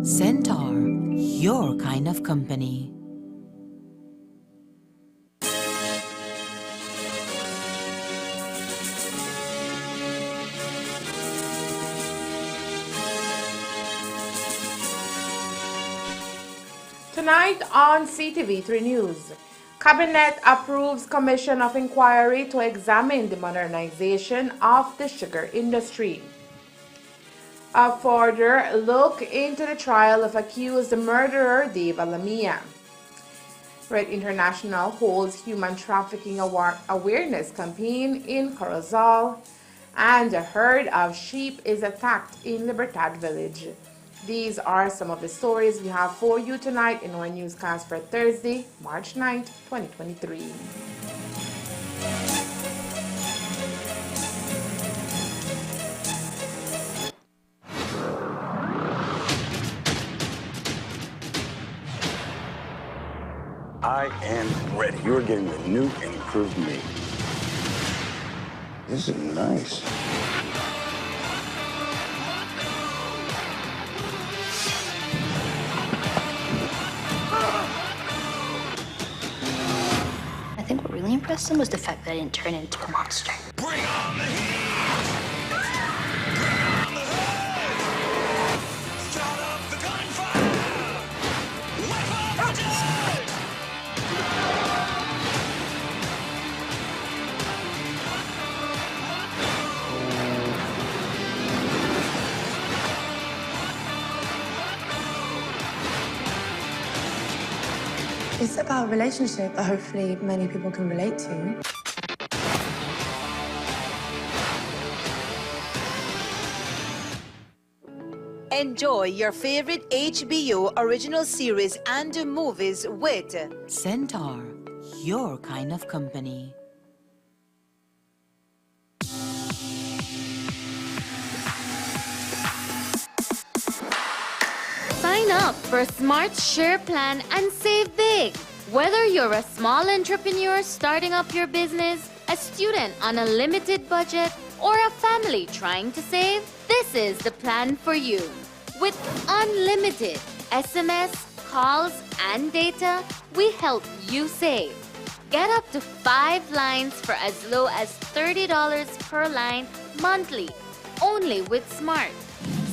Centaur, your kind of company. Tonight on CTV3 News, Cabinet approves Commission of Inquiry to examine the modernization of the sugar industry. A further look into the trial of accused murderer Dave Lamia. Red International holds human trafficking awareness campaign in Corozal, and a herd of sheep is attacked in Libertad village. These are some of the stories we have for you tonight in our newscast for Thursday, March 9th, 2023. I am ready. You're getting the new and improved me. This is nice. I think what really impressed him was the fact that I didn't turn into a monster. Bring on the heat! Start up the gunfire! Wait for the day! It's about a relationship that hopefully many people can relate to. Enjoy your favorite HBO original series and movies with Centaur, your kind of company. Sign up for Smart Share Plan and save big. Whether you're a small entrepreneur starting up your business, a student on a limited budget, or a family trying to save, this is the plan for you. With unlimited SMS, calls, and data, we help you save. Get up to 5 lines for as low as $30 per line monthly, only with Smart.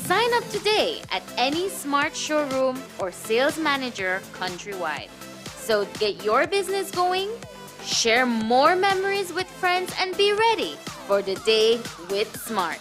Sign up today at any Smart showroom or sales manager countrywide. So get your business going, share more memories with friends, and be ready for the day with Smart.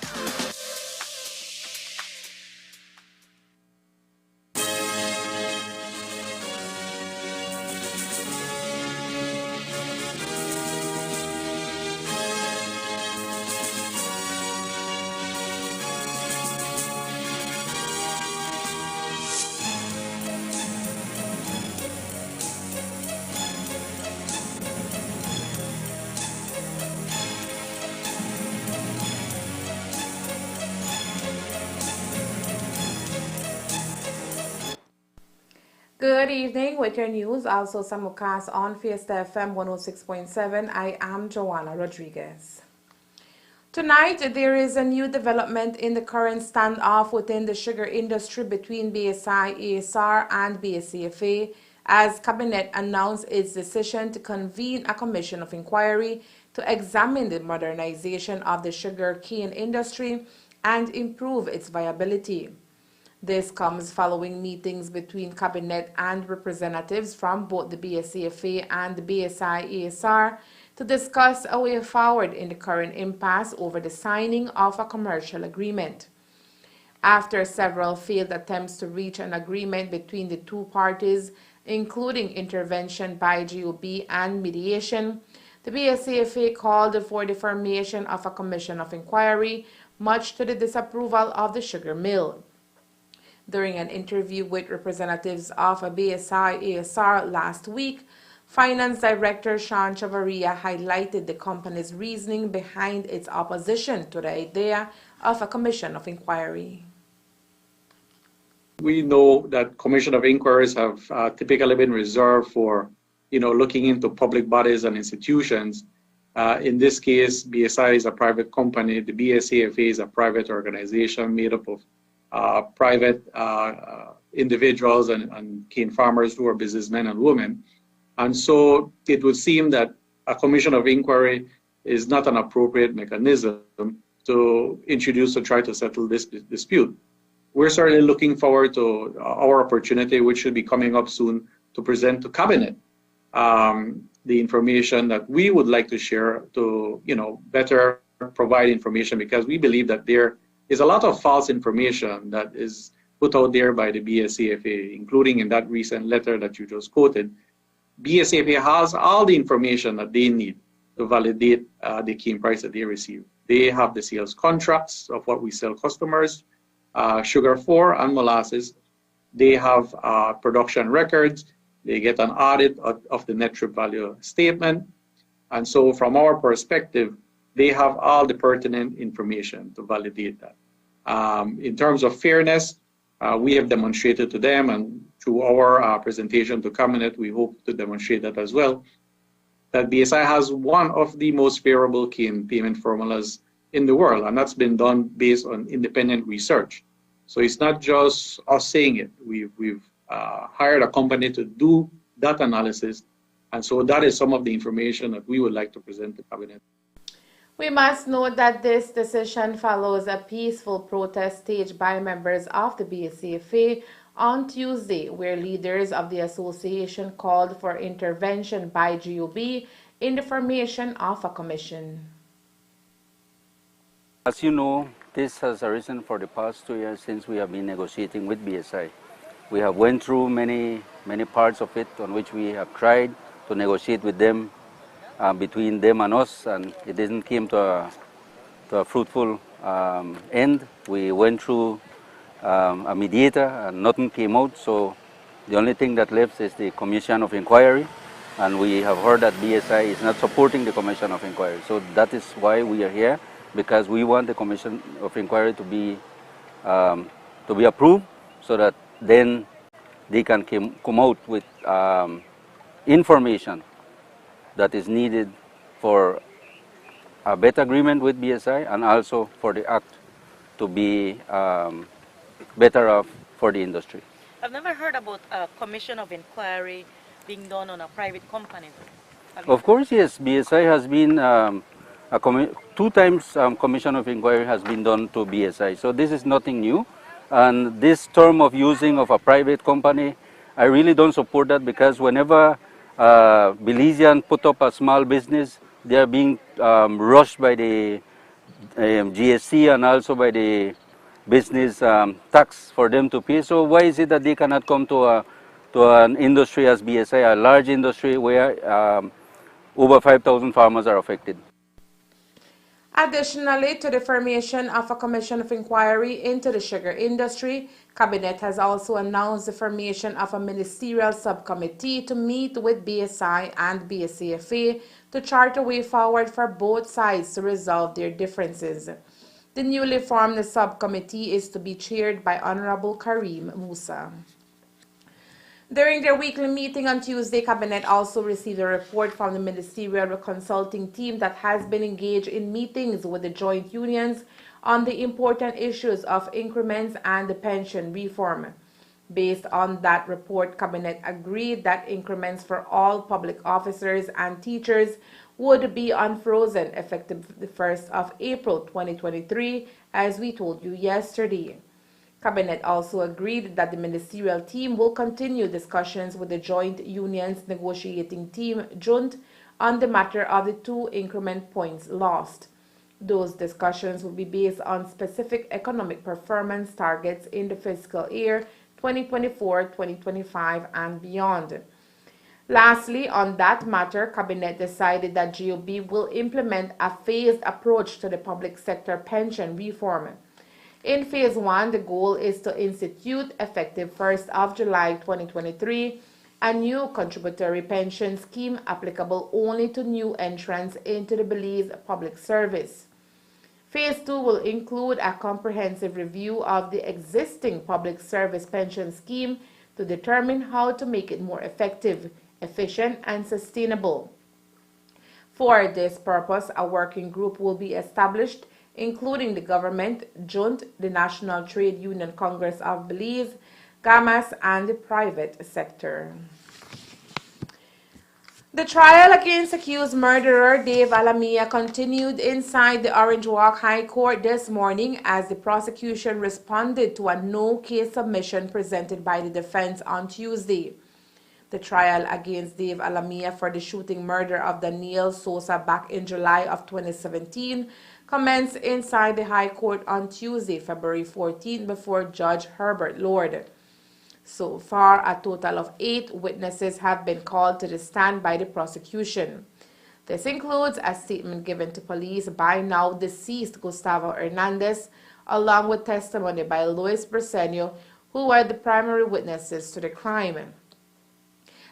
Good evening with your news, also simulcast on Fiesta FM 106.7. I am Joanna Rodriguez. Tonight, there is a new development in the current standoff within the sugar industry between BSI, ASR, and BSCFA, as Cabinet announced its decision to convene a commission of inquiry to examine the modernization of the sugar cane industry and improve its viability. This comes following meetings between Cabinet and representatives from both the BSCFA and the BSI-ASR to discuss a way forward in the current impasse over the signing of a commercial agreement. After several failed attempts to reach an agreement between the two parties, including intervention by GOB and mediation, the BSCFA called for the formation of a commission of inquiry, much to the disapproval of the sugar mill. During an interview with representatives of a BSI-ASR last week, Finance Director Sean Chavaria highlighted the company's reasoning behind its opposition to the idea of a commission of inquiry. We know that commission of inquiries have typically been reserved for, looking into public bodies and institutions. In this case, BSI is a private company. The BSCFA is a private organization made up of private individuals and cane farmers who are businessmen and women. And so it would seem that a commission of inquiry is not an appropriate mechanism to introduce to try to settle this dispute. We're certainly looking forward to our opportunity, which should be coming up soon, to present to Cabinet the information that we would like to share to, better provide information, because we believe that there is a lot of false information that is put out there by the BSCFA, including in that recent letter that you just quoted. BSCFA has all the information that they need to validate the cane price that they receive. They have the sales contracts of what we sell customers, sugar for and molasses. They have production records. They get an audit of the net trip value statement. And so from our perspective, they have all the pertinent information to validate that. In terms of fairness, we have demonstrated to them, and through our presentation to Cabinet, we hope to demonstrate that as well, that BSI has one of the most favorable cane payment formulas in the world, and that's been done based on independent research. So it's not just us saying it. We've hired a company to do that analysis, and so that is some of the information that we would like to present to Cabinet. We must note that this decision follows a peaceful protest staged by members of the BSCFA on Tuesday, where leaders of the association called for intervention by GOB in the formation of a commission. As you know, this has arisen for the past 2 years since we have been negotiating with BSI. We have went through many parts of it on which we have tried to negotiate with them, between them and us, and it didn't come to a fruitful end. We went through a mediator and nothing came out, so the only thing that left is the Commission of Inquiry, and we have heard that BSI is not supporting the Commission of Inquiry. So that is why we are here, because we want the Commission of Inquiry to be approved, so that then they can come out with information that is needed for a better agreement with BSI, and also for the act to be better off for the industry. I've never heard about a commission of inquiry being done on a private company. Of course, yes. BSI has been, 2 times commission of inquiry has been done to BSI. So this is nothing new. And this term of using of a private company, I really don't support that, because whenever Belizean put up a small business, they are being rushed by the GST and also by the business tax for them to pay. So why is it that they cannot come to an industry as BSI, a large industry where over 5,000 farmers are affected? Additionally to the formation of a commission of inquiry into the sugar industry, Cabinet has also announced the formation of a ministerial subcommittee to meet with BSI and BSCFA to chart a way forward for both sides to resolve their differences. The newly formed subcommittee is to be chaired by Honorable Karim Musa. During their weekly meeting on Tuesday, Cabinet also received a report from the ministerial consulting team that has been engaged in meetings with the joint unions on the important issues of increments and the pension reform. Based on that report, Cabinet agreed that increments for all public officers and teachers would be unfrozen effective the 1st of April 2023, as we told you yesterday. Cabinet also agreed that the ministerial team will continue discussions with the joint unions negotiating team, JUNT, on the matter of the 2 increment points lost. Those discussions will be based on specific economic performance targets in the fiscal year 2024-2025 and beyond. Lastly, on that matter, Cabinet decided that GOB will implement a phased approach to the public sector pension reform. In Phase 1, the goal is to institute, effective 1st of July 2023, a new contributory pension scheme applicable only to new entrants into the Belize public service. Phase 2 will include a comprehensive review of the existing public service pension scheme to determine how to make it more effective, efficient, and sustainable. For this purpose, a working group will be established, including the government, JUNT, the National Trade Union Congress of Belize, GAMAS, and the private sector. The trial against accused murderer Dave Alamia continued inside the Orange Walk High Court this morning as the prosecution responded to a no-case submission presented by the defense on Tuesday. The trial against Dave Alamia for the shooting murder of Daniel Sosa back in July of 2017 commenced inside the High Court on Tuesday, February 14, before Judge Herbert Lord. So far, a total of 8 witnesses have been called to the stand by the prosecution. This includes a statement given to police by now deceased Gustavo Hernandez, along with testimony by Luis Briceño, who were the primary witnesses to the crime.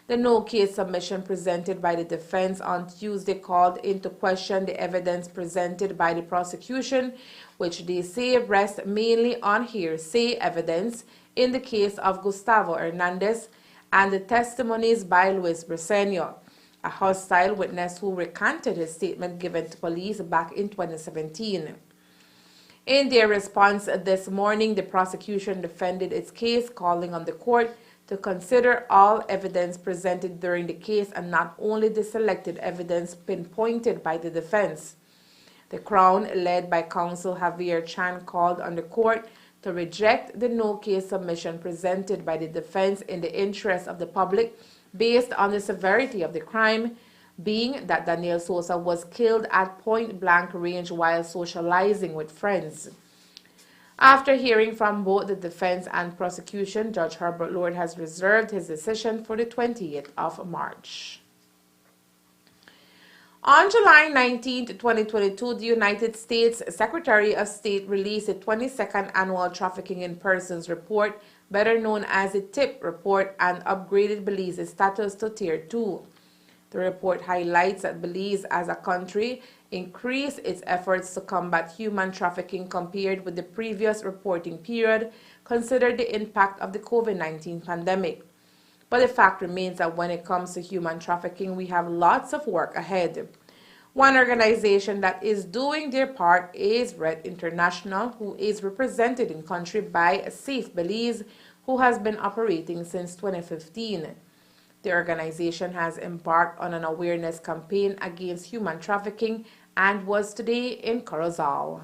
The no-case submission presented by the defense on Tuesday called into question the evidence presented by the prosecution, which they say rests mainly on hearsay evidence in the case of Gustavo Hernandez and the testimonies by Luis Briceño, a hostile witness who recanted his statement given to police back in 2017. In their response this morning, the prosecution defended its case, calling on the court to consider all evidence presented during the case and not only the selected evidence pinpointed by the defense. The Crown, led by counsel Javier Chan, called on the court to reject the no-case submission presented by the defense in the interest of the public based on the severity of the crime, being that Daniel Sosa was killed at point-blank range while socializing with friends. After hearing from both the defense and prosecution, Judge Herbert Lord has reserved his decision for the 20th of March. On July 19, 2022, the United States Secretary of State released the 22nd Annual Trafficking in Persons Report, better known as the TIP report, and upgraded Belize's status to Tier 2. The report highlights that Belize as a country increased its efforts to combat human trafficking compared with the previous reporting period, considering the impact of the COVID-19 pandemic. But the fact remains that when it comes to human trafficking, we have lots of work ahead. One organization that is doing their part is Red International, who is represented in country by Safe Belize, who has been operating since 2015. The organization has embarked on an awareness campaign against human trafficking and was today in Corozal.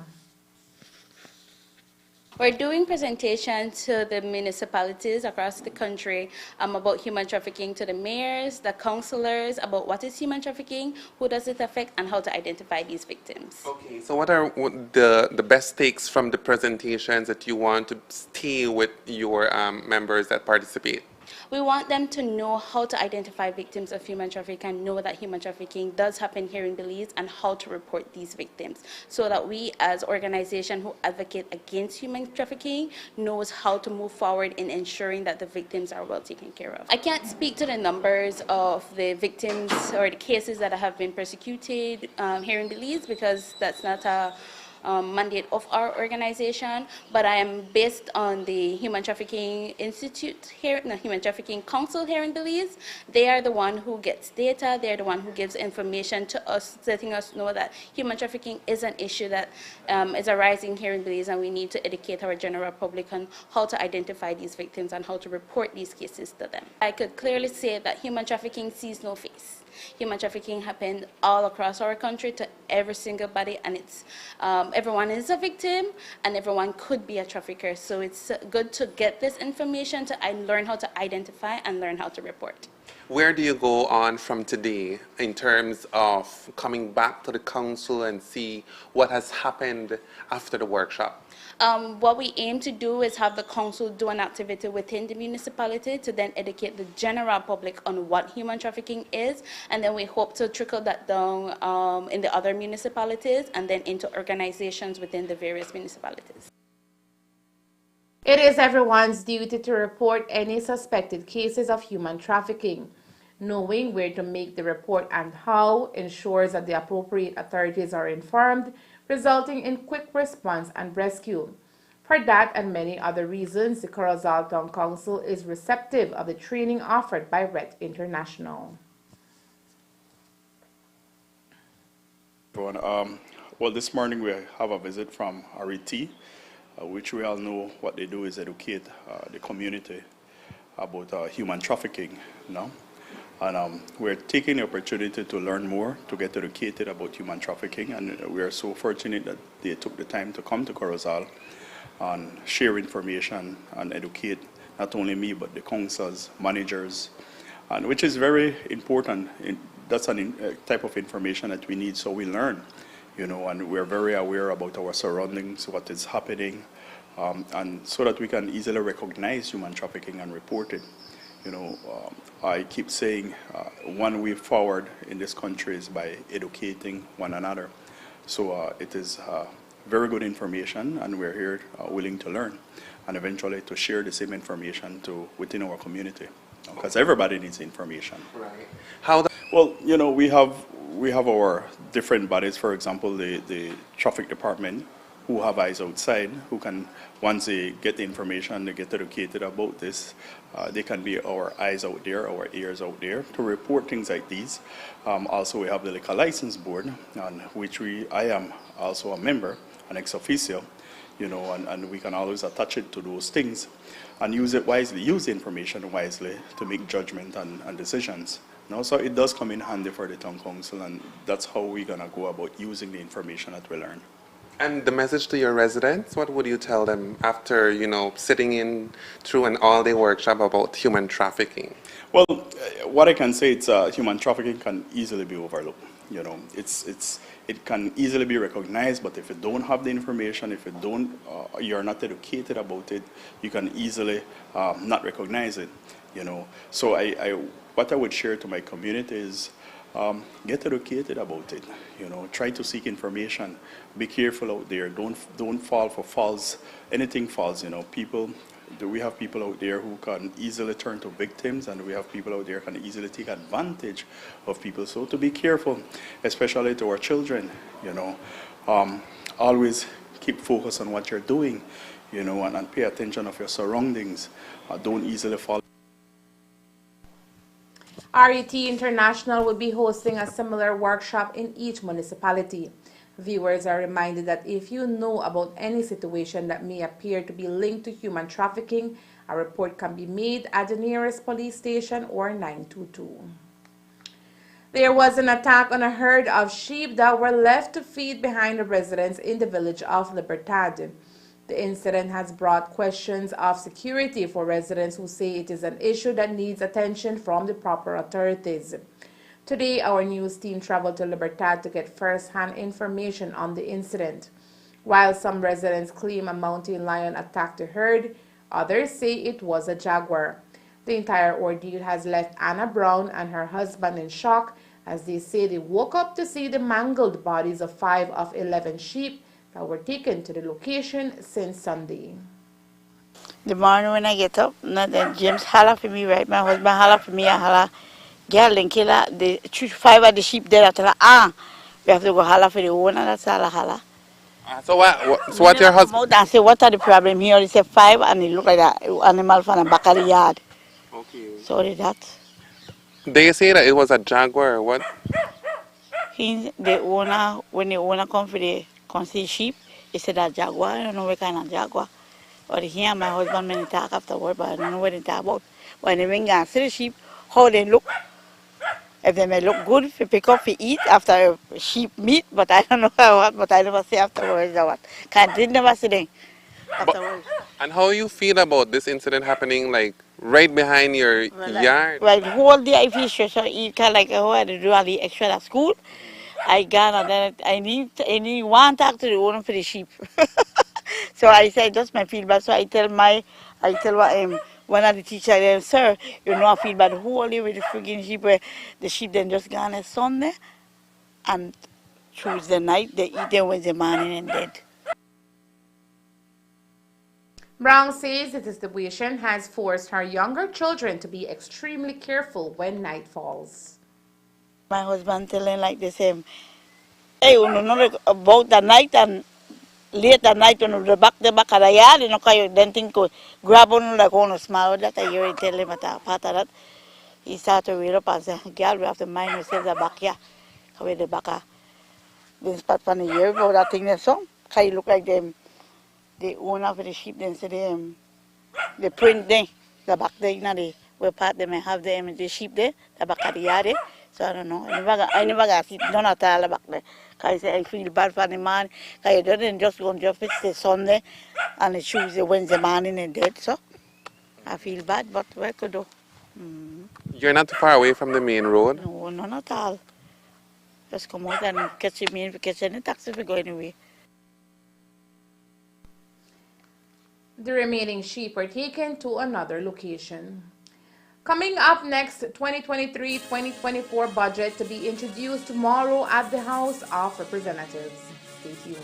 We're doing presentations to the municipalities across the country about human trafficking, to the mayors, the councillors, about what is human trafficking, who does it affect, and how to identify these victims. Okay, so what are the best takes from the presentations that you want to stay with your members that participate? We want them to know how to identify victims of human trafficking and know that human trafficking does happen here in Belize and how to report these victims, so that we as organizations who advocate against human trafficking knows how to move forward in ensuring that the victims are well taken care of. I can't speak to the numbers of the victims or the cases that have been persecuted here in Belize, because that's not a mandate of our organization, but I am based on the Human Trafficking Institute here, the Human Trafficking Council here in Belize. They are the one who gets data, they're the one who gives information to us, letting us know that human trafficking is an issue that is arising here in Belize, and we need to educate our general public on how to identify these victims and how to report these cases to them. I could clearly say that human trafficking sees no face. Human trafficking happened all across our country to every single body, and it's everyone is a victim and everyone could be a trafficker. So it's good to get this information to learn how to identify and learn how to report. Where do you go on from today in terms of coming back to the council and see what has happened after the workshop? What we aim to do is have the council do an activity within the municipality to then educate the general public on what human trafficking is, and then we hope to trickle that down in the other municipalities and then into organizations within the various municipalities. It is everyone's duty to report any suspected cases of human trafficking. Knowing where to make the report and how ensures that the appropriate authorities are informed, resulting in quick response and rescue. For that and many other reasons, the Corozal Town Council is receptive of the training offered by Red International. Well, this morning we have a visit from RET, which we all know what they do is educate the community about human trafficking, you know? And we're taking the opportunity to learn more, to get educated about human trafficking, and we are so fortunate that they took the time to come to Corozal and share information and educate not only me, but the councils, managers, and which is very important. That's a type of information that we need so we learn, and we're very aware about our surroundings, what is happening, and so that we can easily recognize human trafficking and report it. I keep saying one way forward in this country is by educating one another. So it is very good information, and we're here willing to learn and eventually to share the same information within our community, because everybody needs information. Right. Well, we have our different bodies. For example, the traffic department, who have eyes outside, who can, once they get the information, they get educated about this, they can be our eyes out there, our ears out there to report things like these. Also, we have the Liquor License Board, on which I am also a member, an ex officio, and we can always attach it to those things and use it wisely, use the information wisely to make judgment and decisions. So it does come in handy for the town council, and that's how we're going to go about using the information that we learn. And the message to your residents, what would you tell them after, sitting in through an all-day workshop about human trafficking? Well, what I can say, it's human trafficking can easily be overlooked. It can easily be recognized, but if you don't have the information, if you're not educated about it, you can easily not recognize it. So what I would share to my community is, get educated about it. Try to seek information. Be careful out there. Don't fall for anything false. We have people out there who can easily turn to victims, and we have people out there who can easily take advantage of people. So to be careful, especially to our children. Always keep focus on what you're doing. And pay attention of your surroundings. Don't easily fall. RET International will be hosting a similar workshop in each municipality. Viewers are reminded that if you know about any situation that may appear to be linked to human trafficking, a report can be made at the nearest police station or 922. There was an attack on a herd of sheep that were left to feed behind the residents in the village of Libertad. The incident has brought questions of security for residents who say it is an issue that needs attention from the proper authorities. Today, our news team traveled to Libertad to get first-hand information on the incident. While some residents claim a mountain lion attacked the herd, others say it was a jaguar. The entire ordeal has left Anna Brown and her husband in shock, as they say they woke up to see the mangled bodies of 5 of 11 sheep that were taken to the location since Sunday. The morning when I get up, then James holla for me, right? My husband holla for me, I holla, girl, and killer, the 5 of the sheep there, I tell her, we have to go holla for the owner, that's all I holla. So what your husband? I say, what are the problem here? He said 5, and it look like that animal from the back of the yard. Okay. Sorry that. They say that it was a jaguar, or what? The owner, when the owner come see sheep, he said that jaguar, I don't know what kind of jaguar. But here my husband many talk afterward, but I don't know what they talk about. When they bring and see the sheep, how they look. If they may look good, if you pick up, you eat after sheep meat, but I don't know what, but I never see afterwards or what. Did never see them afterwards. And how you feel about this incident happening like right behind your yard? Well, the whole day I feel stressed, so you can like, oh, I do all the extra at school. I gone and then I need one talk to the owner for the sheep. So I said, just my feedback. So I tell one of the teachers, sir, I feel bad the whole day with the friggin' sheep where the sheep then just gone on Sunday and Tuesday night they eat them Wednesday morning and dead. Brown says the situation has forced her younger children to be extremely careful when night falls. My husband telling like the same, hey, you know about the night and late at night when the back of the yard, then think grab on like on a smile that I hear tell him at a part of that. He started to read up and say, girl, we have to mind ourselves the back here. With the back of this spot from the year ago, that thing that's so. Can you look like them, the owner for the sheep, then say the print there, the back there, where part they may have them, the sheep there, the back of the yard there. So I don't know. I never got it done at all back there. Because I feel bad for the man. Because you didn't just go to office the Sunday and the Tuesday, Wednesday morning and dead. So I feel bad, but what could do? You're not far away from the main road? No, not at all. Just come out and catch any taxi if we go anyway. The remaining sheep were taken to another location. Coming up next, 2023-2024 budget to be introduced tomorrow at the House of Representatives. Stay tuned.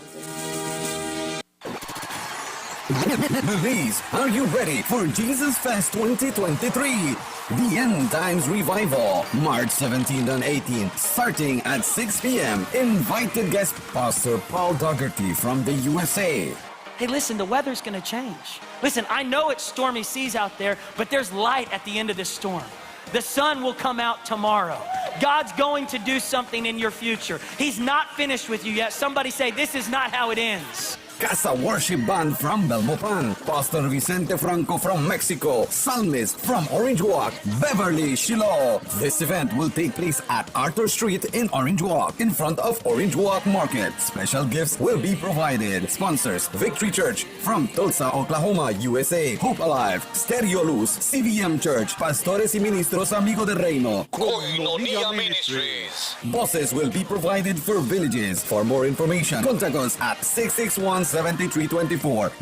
Belize, are you ready for Jesus Fest 2023? The End Times Revival, March 17th and 18th, starting at 6 p.m. Invited guest Pastor Paul Dougherty from the USA. Hey, listen, the weather's gonna change. Listen, I know it's stormy seas out there, but there's light at the end of this storm. The sun will come out tomorrow. God's going to do something in your future. He's not finished with you yet. Somebody say, this is not how it ends. Casa Worship Band from Belmopan, Pastor Vicente Franco from Mexico, Psalmist from Orange Walk, Beverly Shiloh. This event will take place at Arthur Street in Orange Walk, in front of Orange Walk Market. Special gifts will be provided. Sponsors, Victory Church from Tulsa, Oklahoma, USA, Hope Alive, Stereo Luz, CVM Church, Pastores y Ministros Amigo del Reino, Koinonia Ministries. Buses will be provided for villages. For more information, contact us at 661-7324.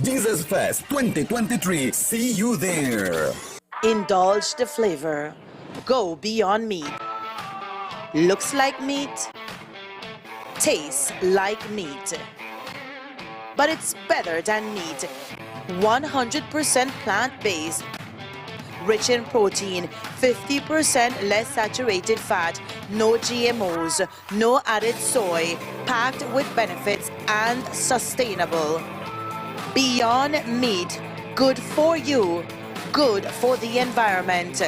Jesus Fest 2023. See you there. Indulge the flavor. Go beyond meat. Looks like meat. Tastes like meat. But it's better than meat. 100% plant-based. Rich in protein, 50% less saturated fat, no GMOs, no added soy, packed with benefits and sustainable. Beyond meat, good for you, good for the environment.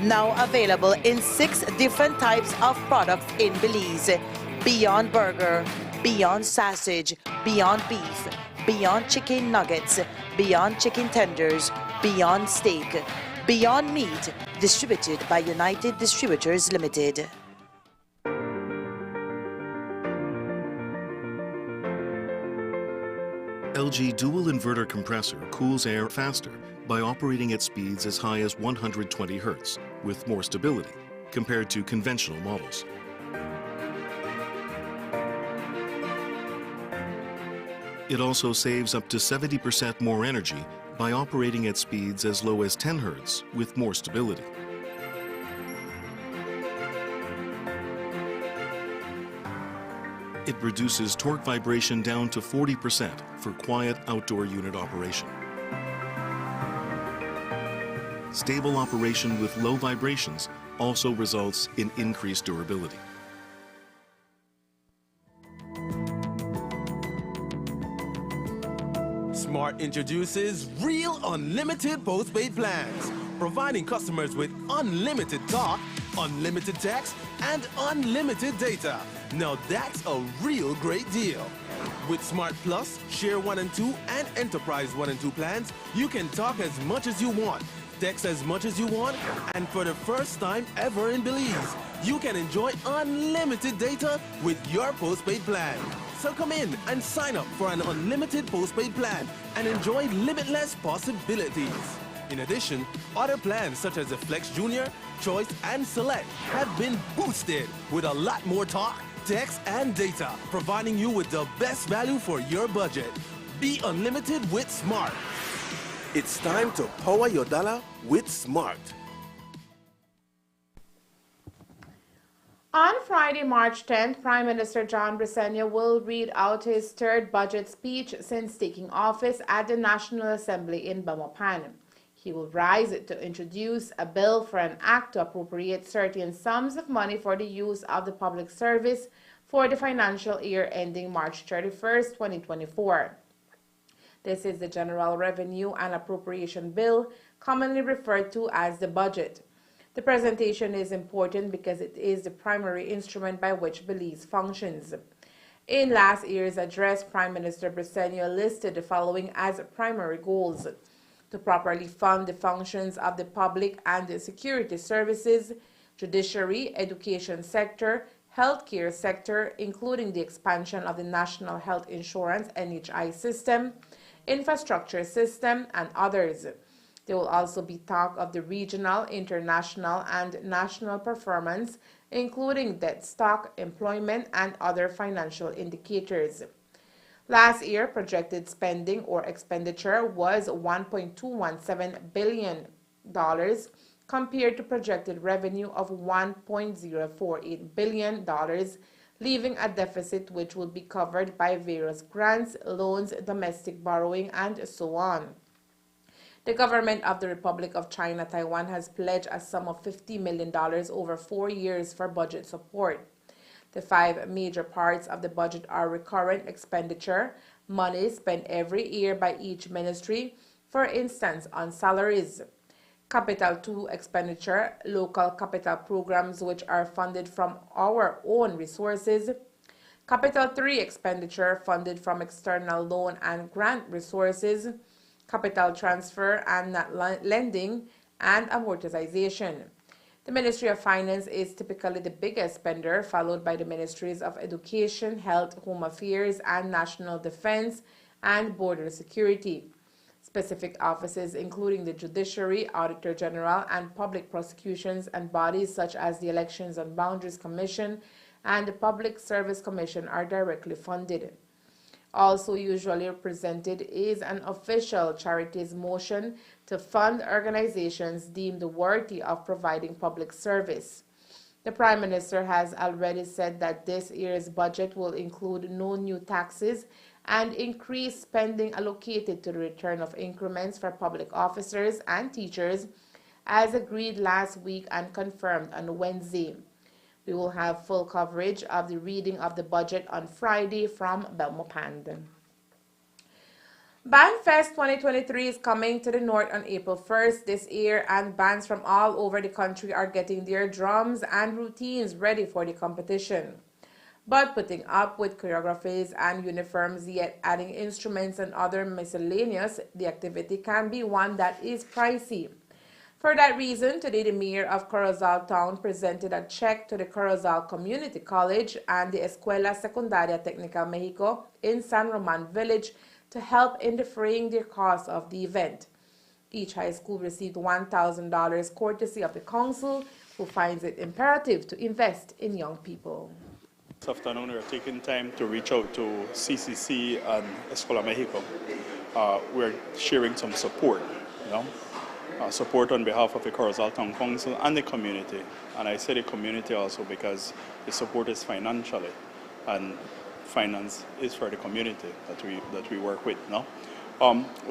Now available in 6 different types of products in Belize. Beyond burger, beyond sausage, beyond beef, beyond chicken nuggets, beyond chicken tenders, beyond steak, beyond meat, distributed by United Distributors Limited. LG dual inverter compressor cools air faster by operating at speeds as high as 120 Hz with more stability compared to conventional models. It also saves up to 70% more energy by operating at speeds as low as 10 Hz with more stability. It reduces torque vibration down to 40% for quiet outdoor unit operation. Stable operation with low vibrations also results in increased durability. Smart introduces Real Unlimited Postpaid Plans, providing customers with unlimited talk, unlimited text, and unlimited data. Now that's a real great deal. With Smart Plus, Share 1 and 2, and Enterprise 1 and 2 plans, you can talk as much as you want, text as much as you want, and for the first time ever in Belize, you can enjoy unlimited data with your postpaid plan. So come in and sign up for an unlimited postpaid plan and enjoy limitless possibilities. In addition, other plans such as the Flex Junior, Choice, and Select have been boosted with a lot more talk, text, and data, providing you with the best value for your budget. Be unlimited with Smart. It's time to power your dollar with Smart. On Friday, March 10th, Prime Minister John Briceño will read out his 3rd budget speech since taking office at the National Assembly in Belmopan. He will rise to introduce a bill for an act to appropriate certain sums of money for the use of the public service for the financial year ending March 31st, 2024. This is the General Revenue and Appropriation Bill, commonly referred to as the budget. The presentation is important because it is the primary instrument by which Belize functions. In last year's address, Prime Minister Briceño listed the following as primary goals: to properly fund the functions of the public and the security services, judiciary, education sector, healthcare sector, including the expansion of the National Health Insurance (NHI) system, infrastructure system, and others. There will also be talk of the regional, international, and national performance, including debt stock, employment, and other financial indicators. Last year, projected spending or expenditure was $1.217 billion compared to projected revenue of $1.048 billion, leaving a deficit which will be covered by various grants, loans, domestic borrowing, and so on. The government of the Republic of China Taiwan has pledged a sum of $50 million over 4 years for budget support. The 5 major parts of the budget are recurrent expenditure, money spent every year by each ministry, for instance on salaries. Capital 2 expenditure, local capital programs which are funded from our own resources. Capital 3 expenditure funded from external loan and grant resources. Capital transfer and lending, and amortization. The Ministry of Finance is typically the biggest spender, followed by the Ministries of Education, Health, Home Affairs, and National Defense, and Border Security. Specific offices including the Judiciary, Auditor General, and Public Prosecutions, and bodies such as the Elections and Boundaries Commission and the Public Service Commission are directly funded. Also usually presented is an official charities motion to fund organizations deemed worthy of providing public service. The Prime Minister has already said that this year's budget will include no new taxes and increased spending allocated to the return of increments for public officers and teachers, as agreed last week and confirmed on Wednesday. We will have full coverage of the reading of the budget on Friday from Belmopan. Bandfest 2023 is coming to the north on April 1st this year, and bands from all over the country are getting their drums and routines ready for the competition. But putting up with choreographies and uniforms, yet adding instruments and other miscellaneous, the activity can be one that is pricey. For that reason, today the Mayor of Corozal Town presented a check to the Corozal Community College and the Escuela Secundaria Técnica Mexico in San Roman Village to help in defraying the cost of the event. Each high school received $1,000 courtesy of the council, who finds it imperative to invest in young people. This afternoon, we are taking time to reach out to CCC and Escuela Mexico. We're sharing some support, support on behalf of the Corozal Town Council and the community. And I say the community also because the support is financially, and finance is for the community that we work with.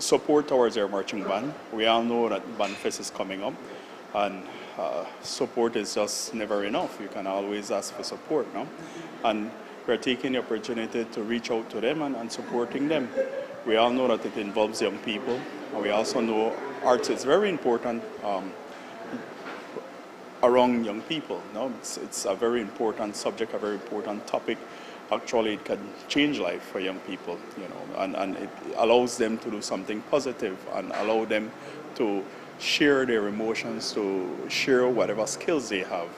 Support towards our marching band. We all know that Bandfest is coming up, and support is just never enough. You can always ask for support, and we're taking the opportunity to reach out to them and supporting them. We all know that it involves young people, and we also know arts is very important around young people. It's a very important subject, a very important topic. Actually, it can change life for young people, and it allows them to do something positive and allow them to share their emotions, to share whatever skills they have,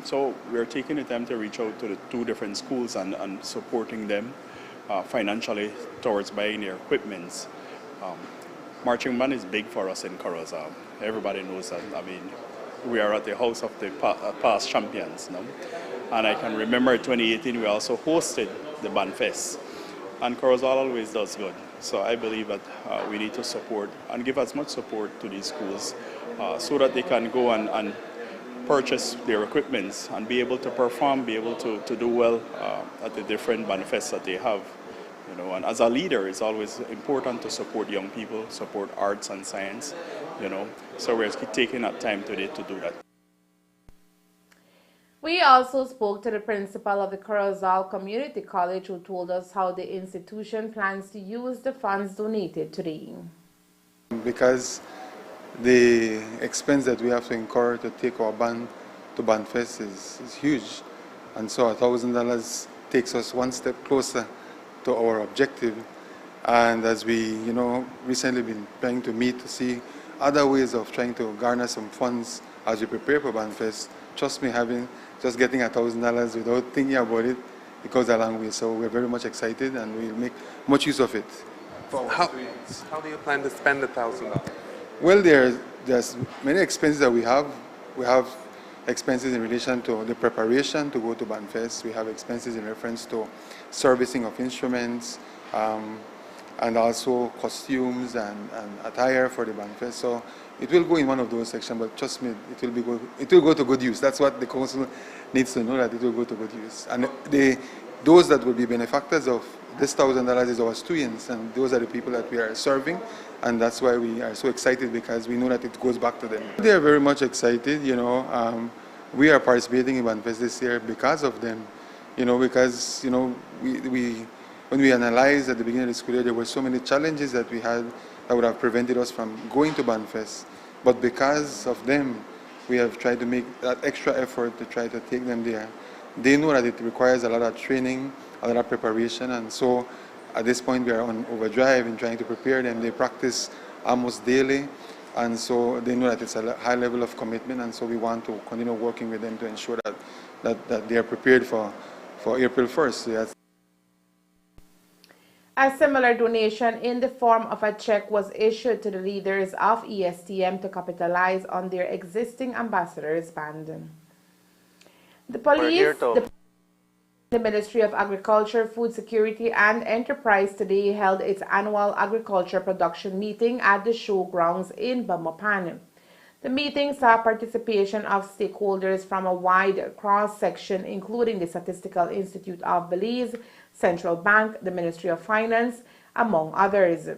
So we're taking the time to reach out to the 2 different schools and supporting them financially towards buying their equipments. Marching band is big for us in Corozal. Everybody knows that. I mean, we are at the house of the past champions, And I can remember 2018 we also hosted the Bandfest, and Corozal always does good. So I believe that we need to support and give as much support to these schools so that they can go and purchase their equipments and be able to perform, be able to do well at the different Bandfests that they have. And as a leader, it's always important to support young people, support arts and science, So we're taking that time today to do that. We also spoke to the principal of the Corozal Community College, who told us how the institution plans to use the funds donated today. Because the expense that we have to incur to take our band to Bandfest is huge, and so $1,000 takes us one step closer to our objective. And as we, recently been trying to meet to see other ways of trying to garner some funds as we prepare for Bandfest, trust me, just getting $1,000 without thinking about it, it goes a long way. So we're very much excited, and we'll make much use of it. How do you plan to spend the $1,000? Well, there's many expenses that we have. We have expenses in relation to the preparation to go to Banfest. We have expenses in reference to servicing of instruments, and also costumes and attire for the Banfest. So it will go in one of those sections, but trust me, it will go to good use. That's what the council needs to know, that it will go to good use. And those that will be benefactors of this $1,000 is our students, and those are the people that we are serving, and that's why we are so excited, because we know that it goes back to them. They are very much excited, you know. We are participating in Banfest this year because of them, you know, because, you know, when we analyzed at the beginning of the school year, there were so many challenges that we had that would have prevented us from going to Banfest, but because of them, we have tried to make that extra effort to try to take them there. They know that it requires a lot of training, a lot of preparation, and so at this point we are on overdrive in trying to prepare them. They practice almost daily, and so they know that it's a high level of commitment, and so we want to continue working with them to ensure that they are prepared for April 1st. So that's a similar donation in the form of a check was issued to the leaders of ESTM to capitalize on their existing ambassadors band. The police, the Ministry of Agriculture, Food Security and Enterprise today held its annual agriculture production meeting at the showgrounds in Belmopan. The meeting saw participation of stakeholders from a wide cross-section, including the Statistical Institute of Belize, Central Bank, the Ministry of Finance, among others.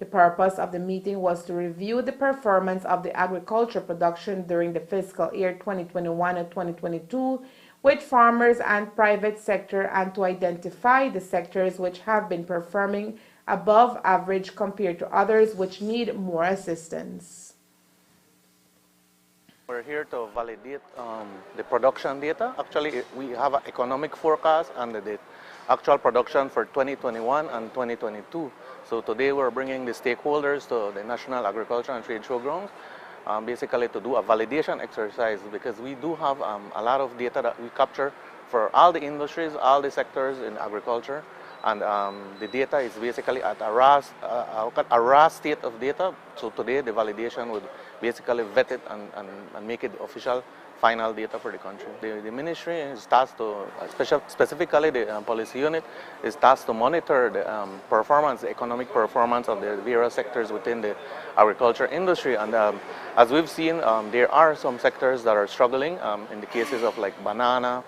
The purpose of the meeting was to review the performance of the agriculture production during the fiscal year 2021 and 2022 with farmers and private sector, and to identify the sectors which have been performing above average compared to others which need more assistance. We're here to validate the production data. Actually, we have an economic forecast and the actual production for 2021 and 2022. So today we're bringing the stakeholders to the National Agriculture and Trade Showgrounds, basically to do a validation exercise, because we do have a lot of data that we capture for all the industries, all the sectors in agriculture, and the data is basically at a raw state of data. So today the validation would basically vet it and make it official final data for the country. The ministry is tasked to, specifically the policy unit, is tasked to monitor the performance, the economic performance of the various sectors within the agriculture industry. And as we've seen, there are some sectors that are struggling. In the cases of like banana,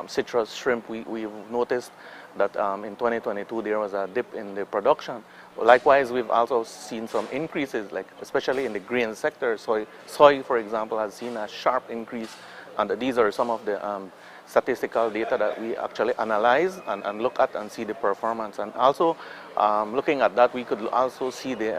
citrus, shrimp, we've noticed that in 2022 there was a dip in the production. Likewise, we've also seen some increases, like especially in the grain sector. Soy, for example, has seen a sharp increase, and these are some of the statistical data that we actually analyze and look at and see the performance. And also, looking at that, we could also see the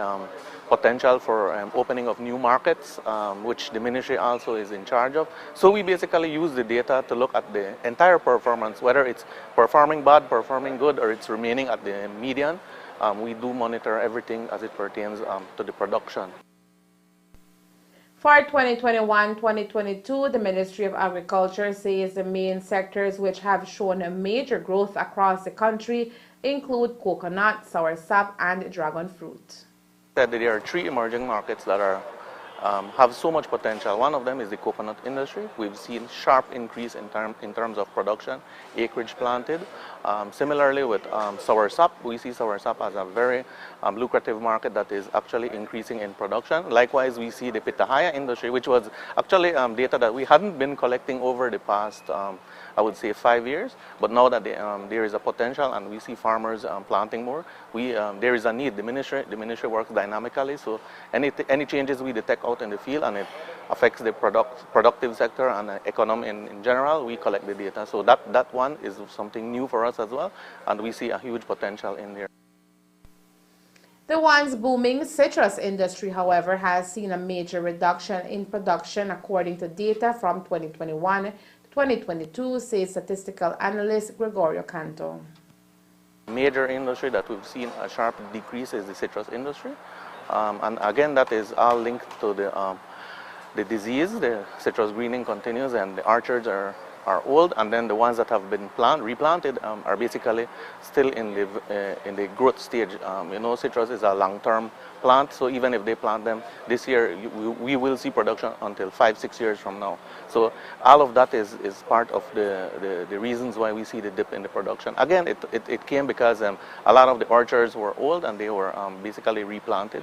potential for opening of new markets, which the ministry also is in charge of. So we basically use the data to look at the entire performance, whether it's performing bad, performing good, or it's remaining at the median. We do monitor everything as it pertains to the production. For 2021-2022, the Ministry of Agriculture says the main sectors which have shown a major growth across the country include coconut, soursop, and dragon fruit. There are three emerging markets that are have so much potential. One of them is the coconut industry. We've seen sharp increase in terms of production, acreage planted. Similarly with soursop, we see soursop as a very lucrative market that is actually increasing in production. Likewise, we see the pitahaya industry, which was actually data that we hadn't been collecting over the past, I would say 5 years, but now that there is a potential and we see farmers planting more, there is a need. The ministry works dynamically, so any changes we detect out in the field and it affects the productive sector and the economy in general, we collect the data. So that one is something new for us as well, and we see a huge potential in there. The once booming citrus industry, however, has seen a major reduction in production according to data from 2021 to 2022, says statistical analyst Gregorio Canto. Major industry that we've seen a sharp decrease is the citrus industry. And again, that is all linked to the disease. The citrus greening continues and the orchards are are old, and then the ones that have been replanted are basically still in the growth stage. Citrus is a long-term plant, so even if they plant them this year, we will see production until 5-6 years from now. So all of that is part of the reasons why we see the dip in the production. Again, it came because a lot of the orchards were old and they were basically replanted,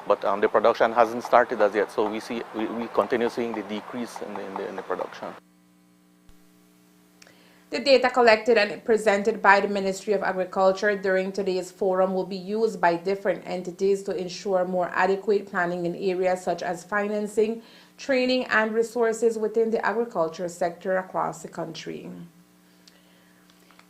but the production hasn't started as yet. So we continue seeing the decrease in the production. The data collected and presented by the Ministry of Agriculture during today's forum will be used by different entities to ensure more adequate planning in areas such as financing, training, and resources within the agriculture sector across the country.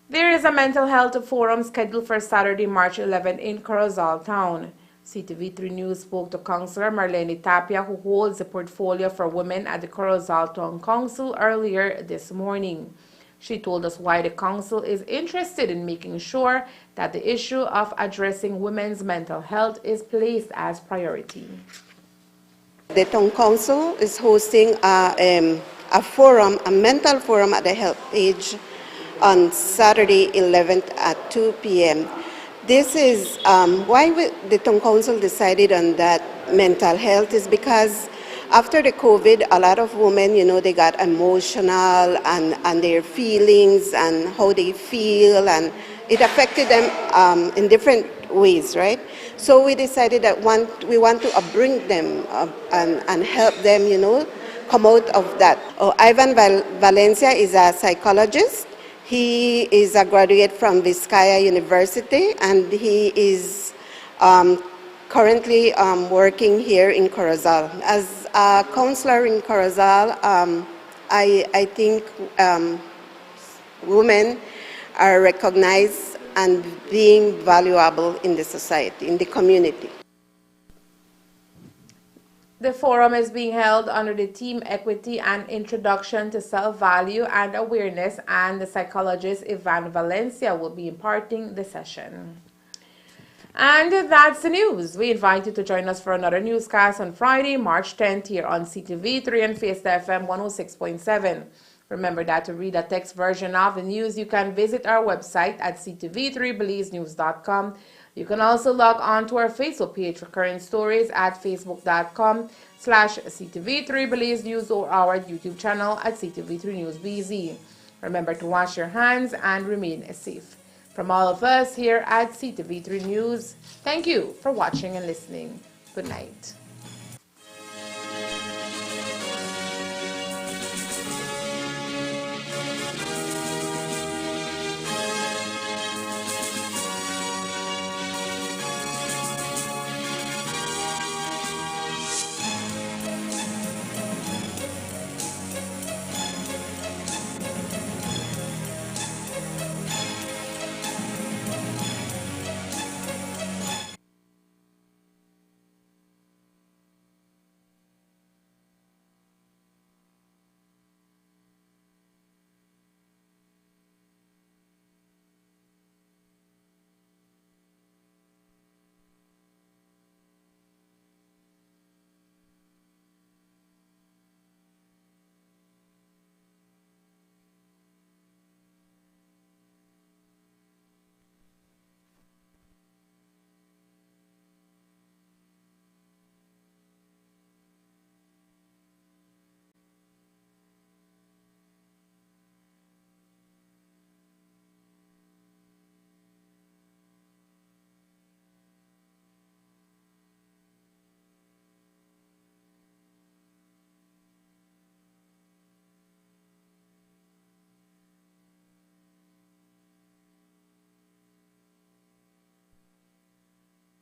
There is a mental health forum scheduled for Saturday, March 11 in Corozal Town. CTV3 News spoke to Councillor Marlene Tapia, who holds the portfolio for women at the Corozal Town Council earlier this morning. She told us why the council is interested in making sure that the issue of addressing women's mental health is placed as priority. The town council is hosting a forum, a mental forum at the Health Page on Saturday 11th at 2 p.m. This is why the town council decided on that mental health is because after the COVID, a lot of women, they got emotional and their feelings and how they feel, and it affected them in different ways, right? So we decided that we want to bring them and help them, come out of that. Ivan Valencia is a psychologist. He is a graduate from Vizcaya University, and he is currently working here in Corozal. As a counselor in Corozal, I think women are recognized and being valuable in the society, in the community. The forum is being held under the theme Equity and Introduction to Self-Value and Awareness, and the psychologist Ivan Valencia will be imparting the session. And that's the news. We invite you to join us for another newscast on Friday, March 10th here on CTV3 and Fiesta FM 106.7. Remember that to read a text version of the news, you can visit our website at ctv3belizenews.com. You can also log on to our Facebook page for current stories at facebook.com/CTV3BelizeNews or our YouTube channel at CTV3 News BZ. Remember to wash your hands and remain safe. From all of us here at CTV3 News, thank you for watching and listening. Good night.